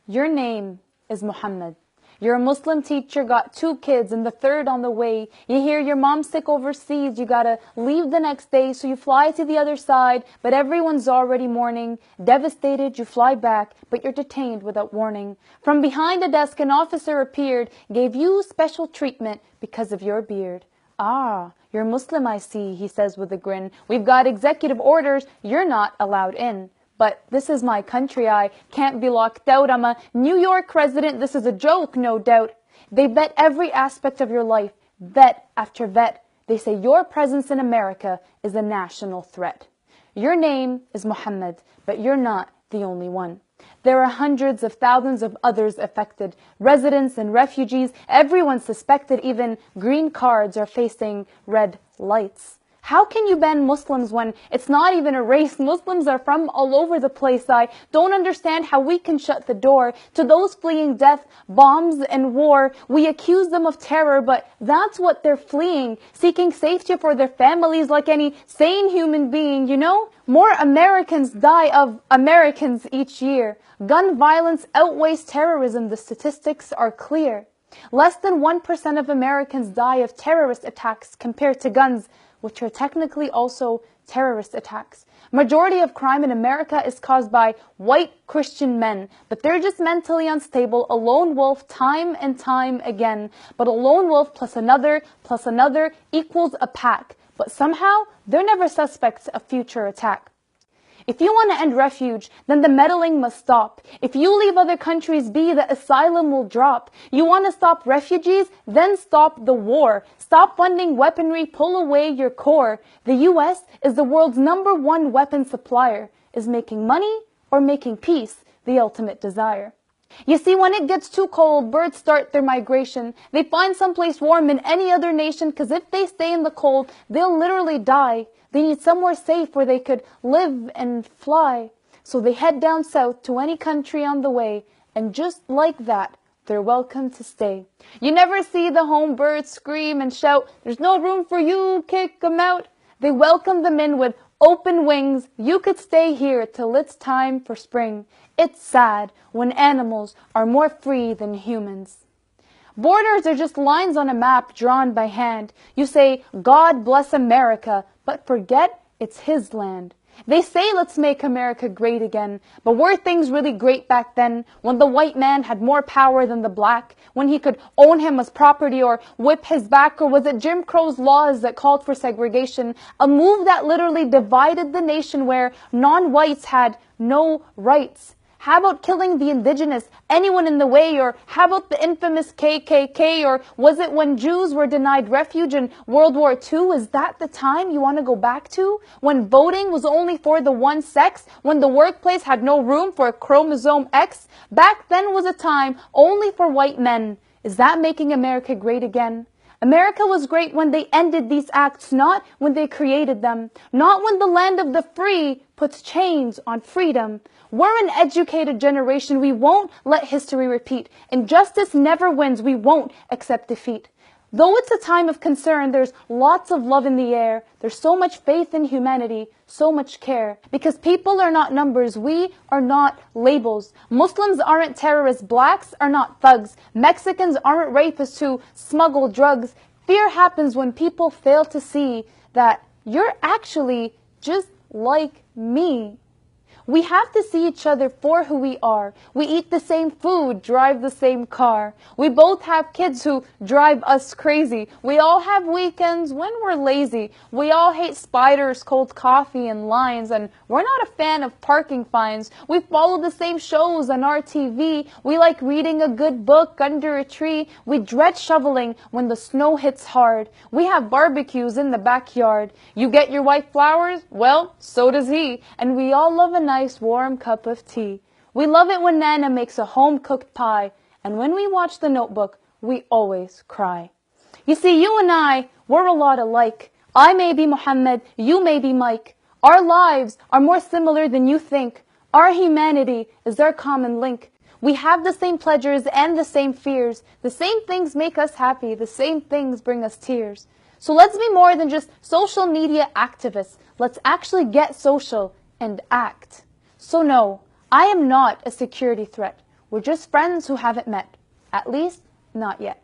Your name is Muhammad. You're a Muslim teacher, got 2 kids and the 3rd on the way. You hear your mom's sick overseas, you gotta leave the next day, so you fly to the other side, but everyone's already mourning. Devastated, you fly back, but you're detained without warning. From behind a desk, an officer appeared, gave you special treatment because of your beard. Ah, you're Muslim, I see, he says with a grin. We've got executive orders, you're not allowed in. But this is my country, I can't be locked out. I'm a New York resident, this is a joke, no doubt. They vet every aspect of your life, vet after vet. They say your presence in America is a national threat. Your name is Muhammad, but you're not the only one. There are hundreds of thousands of others affected, residents and refugees, everyone suspected, even green cards are facing red lights. How can you ban Muslims when it's not even a race? Muslims are from all over the place. I don't understand how we can shut the door to those fleeing death, bombs, and war. We accuse them of terror, but that's what they're fleeing, seeking safety for their families like any sane human being, you know? More Americans die of Americans each year. Gun violence outweighs terrorism. The statistics are clear. Less than 1% of Americans die of terrorist attacks compared to guns, which are technically also terrorist attacks. Majority of crime in America is caused by white Christian men, but they're just mentally unstable, a lone wolf time and time again. But a lone wolf plus another equals a pack. But somehow, they're never suspects of future attack. If you want to end refuge, then the meddling must stop. If you leave other countries be, the asylum will drop. You want to stop refugees? Then stop the war. Stop funding weaponry, pull away your core. The U.S. is the world's #1 weapon supplier. Is making money or making peace the ultimate desire? You see, when it gets too cold, birds start their migration. They find someplace warm in any other nation, because if they stay in the cold, they'll literally die. They need somewhere safe where they could live and fly. So they head down south to any country on the way, and just like that, they're welcome to stay. You never see the home birds scream and shout, "There's no room for you, kick 'em out." They welcome them in with open wings. You could stay here till it's time for spring. It's sad when animals are more free than humans. Borders are just lines on a map drawn by hand. You say, "God bless America," but forget it's his land. They say, "Let's make America great again." But were things really great back then, when the white man had more power than the black, when he could own him as property or whip his back? Or was it Jim Crow's laws that called for segregation, a move that literally divided the nation where non-whites had no rights? How about killing the indigenous, anyone in the way? Or how about the infamous KKK? Or was it when Jews were denied refuge in World War II? Is that the time you want to go back to? When voting was only for the one sex? When the workplace had no room for chromosome X? Back then was a time only for white men. Is that making America great again? America was great when they ended these acts, not when they created them. Not when the land of the free puts chains on freedom. We're an educated generation. We won't let history repeat. Injustice never wins. We won't accept defeat. Though it's a time of concern, there's lots of love in the air. There's so much faith in humanity, so much care. Because people are not numbers. We are not labels. Muslims aren't terrorists. Blacks are not thugs. Mexicans aren't rapists who smuggle drugs. Fear happens when people fail to see that you're actually just like me. We have to see each other for who we are. We eat the same food, drive the same car. We both have kids who drive us crazy. We all have weekends when we're lazy. We all hate spiders, cold coffee, and lines, and we're not a fan of parking fines. We follow the same shows on our TV. We like reading a good book under a tree. We dread shoveling when the snow hits hard. We have barbecues in the backyard. You get your wife flowers? Well, so does he. And we all love a nice warm cup of tea. We love it when Nana makes a home-cooked pie, and when we watch The Notebook, we always cry. You see, you and I, we're a lot alike. I may be Muhammad, you may be Mike. Our lives are more similar than you think. Our humanity is our common link. We have the same pleasures and the same fears. The same things make us happy. The same things bring us tears. So let's be more than just social media activists. Let's actually get social and act. So no, I am not a security threat. We're just friends who haven't met. At least, not yet.